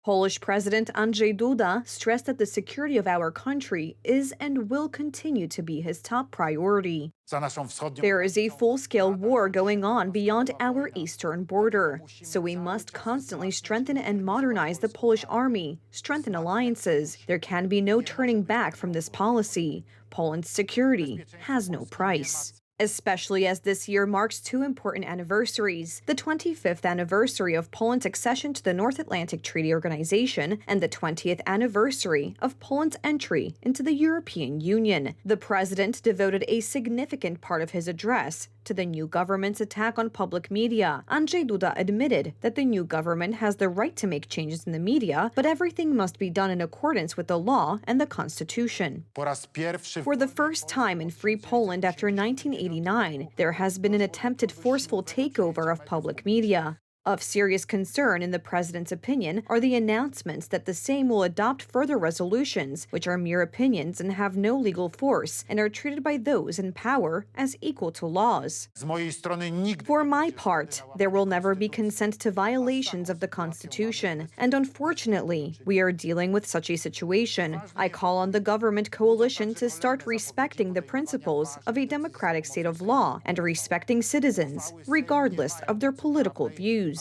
Polish President Andrzej Duda stressed that the security of our country is and will continue to be his top priority. There is a full-scale war going on beyond our eastern border, so we must constantly strengthen and modernize the Polish army, strengthen alliances. There can be no turning back from this policy. Poland's security has no price. Especially as this year marks two important anniversaries, the 25th anniversary of Poland's accession to the North Atlantic Treaty Organization and the 20th anniversary of Poland's entry into the European Union. The president devoted a significant part of his address to the new government's attack on public media. Andrzej Duda admitted that the new government has the right to make changes in the media, but everything must be done in accordance with the law and the constitution. For the first time in free Poland after 1989, there has been an attempted forceful takeover of public media. Of serious concern, in the president's opinion, are the announcements that the Sejm will adopt further resolutions, which are mere opinions and have no legal force, and are treated by those in power as equal to laws. For my part, there will never be consent to violations of the Constitution, and unfortunately, we are dealing with such a situation. I call on the government coalition to start respecting the principles of a democratic state of law and respecting citizens, regardless of their political views.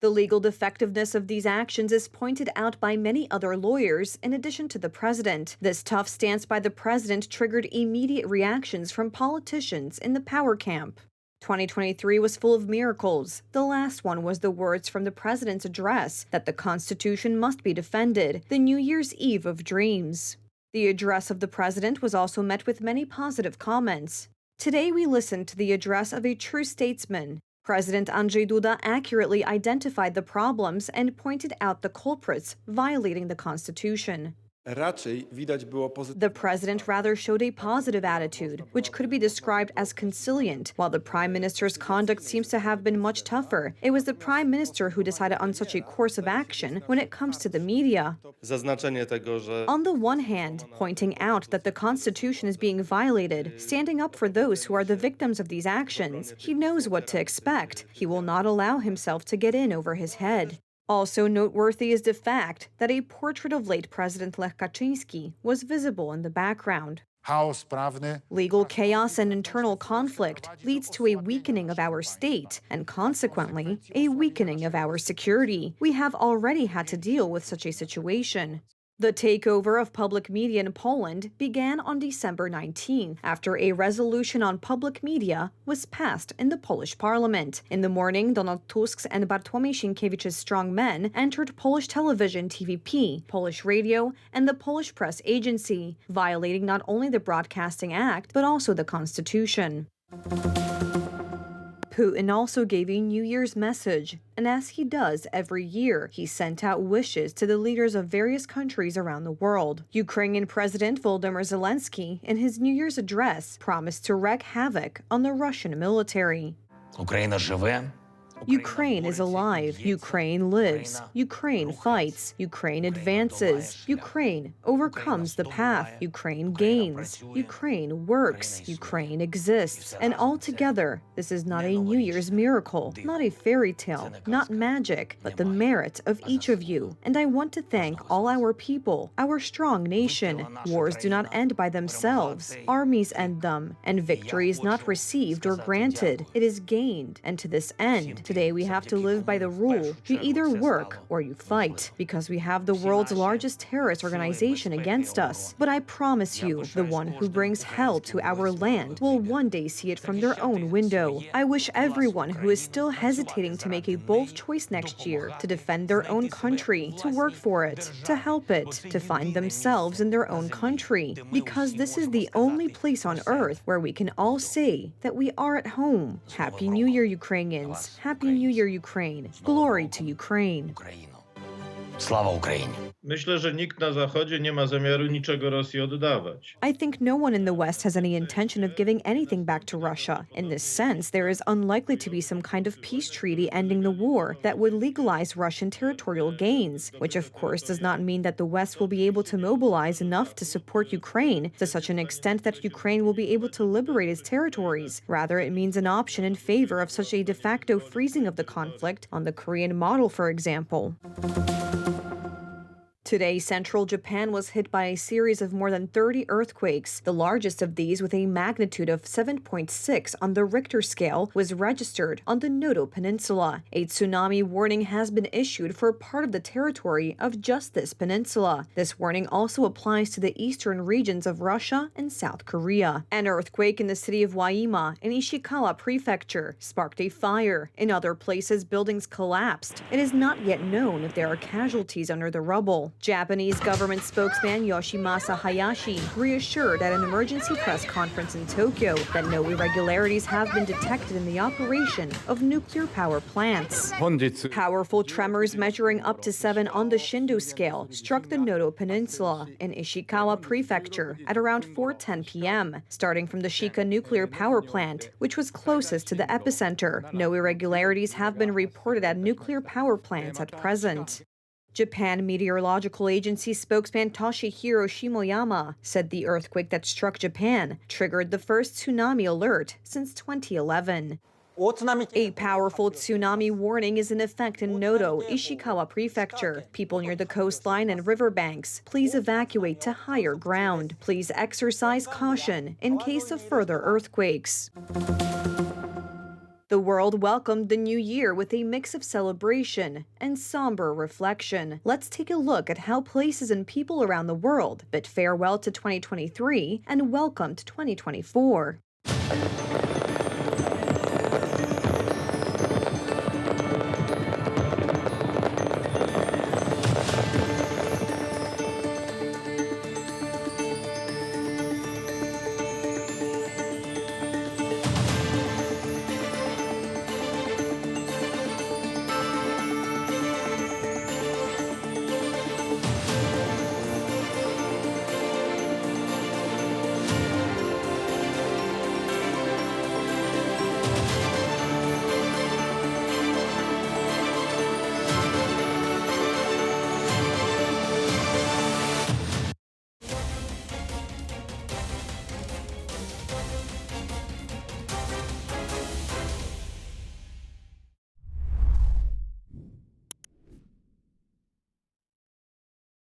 The legal defectiveness of these actions is pointed out by many other lawyers in addition to the president. This tough stance by the president triggered immediate reactions from politicians in the power camp. 2023 was full of miracles. The last one was the words from the president's address that the Constitution must be defended, the New Year's Eve of dreams. The address of the president was also met with many positive comments. Today we listened to the address of a true statesman. President Andrzej Duda accurately identified the problems and pointed out the culprits violating the Constitution. The president rather showed a positive attitude, which could be described as conciliant, while the prime minister's conduct seems to have been much tougher. It was the prime minister who decided on such a course of action when it comes to the media. On the one hand, pointing out that the Constitution is being violated, standing up for those who are the victims of these actions, he knows what to expect. He will not allow himself to get in over his head. Also noteworthy is the fact that a portrait of late President Lech Kaczyński was visible in the background. Legal chaos and internal conflict leads to a weakening of our state and, consequently, a weakening of our security. We have already had to deal with such a situation. The takeover of public media in Poland began on December 19th after a resolution on public media was passed in the Polish parliament. In the morning, Donald Tusk's and Bartłomiej Sienkiewicz's strong men entered Polish television TVP, Polish radio, and the Polish press agency, violating not only the Broadcasting Act but also the Constitution. Putin also gave a New Year's message, and as he does every year, he sent out wishes to the leaders of various countries around the world. Ukrainian President Volodymyr Zelensky, in his New Year's address, promised to wreak havoc on the Russian military. Ukraine is alive. Ukraine lives. Ukraine fights. Ukraine advances. Ukraine overcomes the path. Ukraine gains. Ukraine works. Ukraine exists. And altogether, this is not a New Year's miracle, not a fairy tale, not magic, but the merit of each of you. And I want to thank all our people, our strong nation. Wars do not end by themselves. Armies end them, and victory is not received or granted. It is gained. And to this end, today we have to live by the rule: you either work or you fight, because we have the world's largest terrorist organization against us. But I promise you, the one who brings hell to our land will one day see it from their own window. I wish everyone who is still hesitating to make a bold choice next year to defend their own country, to work for it, to help it, to find themselves in their own country, because this is the only place on earth where we can all say that we are at home. Happy New Year, Ukrainians. Happy New Year, Ukraine. Glory to Ukraine. Sława Ukrainie. Myślę, że nikt na Zachodzie nie ma zamiaru niczego Rosji oddawać. I think no one in the West has any intention of giving anything back to Russia. In this sense, there is unlikely to be some kind of peace treaty ending the war that would legalize Russian territorial gains, which of course does not mean that the West will be able to mobilize enough to support Ukraine to such an extent that Ukraine will be able to liberate its territories. Rather, it means an option in favor of such a de facto freezing of the conflict on the Korean model, for example. Today, central Japan was hit by a series of more than 30 earthquakes. The largest of these, with a magnitude of 7.6 on the Richter scale, was registered on the Noto Peninsula. A tsunami warning has been issued for part of the territory of just this peninsula. This warning also applies to the eastern regions of Russia and South Korea. An earthquake in the city of Waima, in Ishikawa Prefecture, sparked a fire. In other places, buildings collapsed. It is not yet known if there are casualties under the rubble. Japanese government spokesman Yoshimasa Hayashi reassured at an emergency press conference in Tokyo that no irregularities have been detected in the operation of nuclear power plants. Powerful tremors measuring up to 7 on the Shindo scale struck the Noto Peninsula in Ishikawa Prefecture at around 4:10 p.m., starting from the Shika nuclear power plant, which was closest to the epicenter. No irregularities have been reported at nuclear power plants at present. Japan Meteorological Agency spokesman Toshihiro Shimoyama said the earthquake that struck Japan triggered the first tsunami alert since 2011. A powerful tsunami warning is in effect in Noto, Ishikawa Prefecture. People near the coastline and riverbanks, please evacuate to higher ground. Please exercise caution in case of further earthquakes. The world welcomed the new year with a mix of celebration and somber reflection. Let's take a look at how places and people around the world bid farewell to 2023 and welcomed 2024.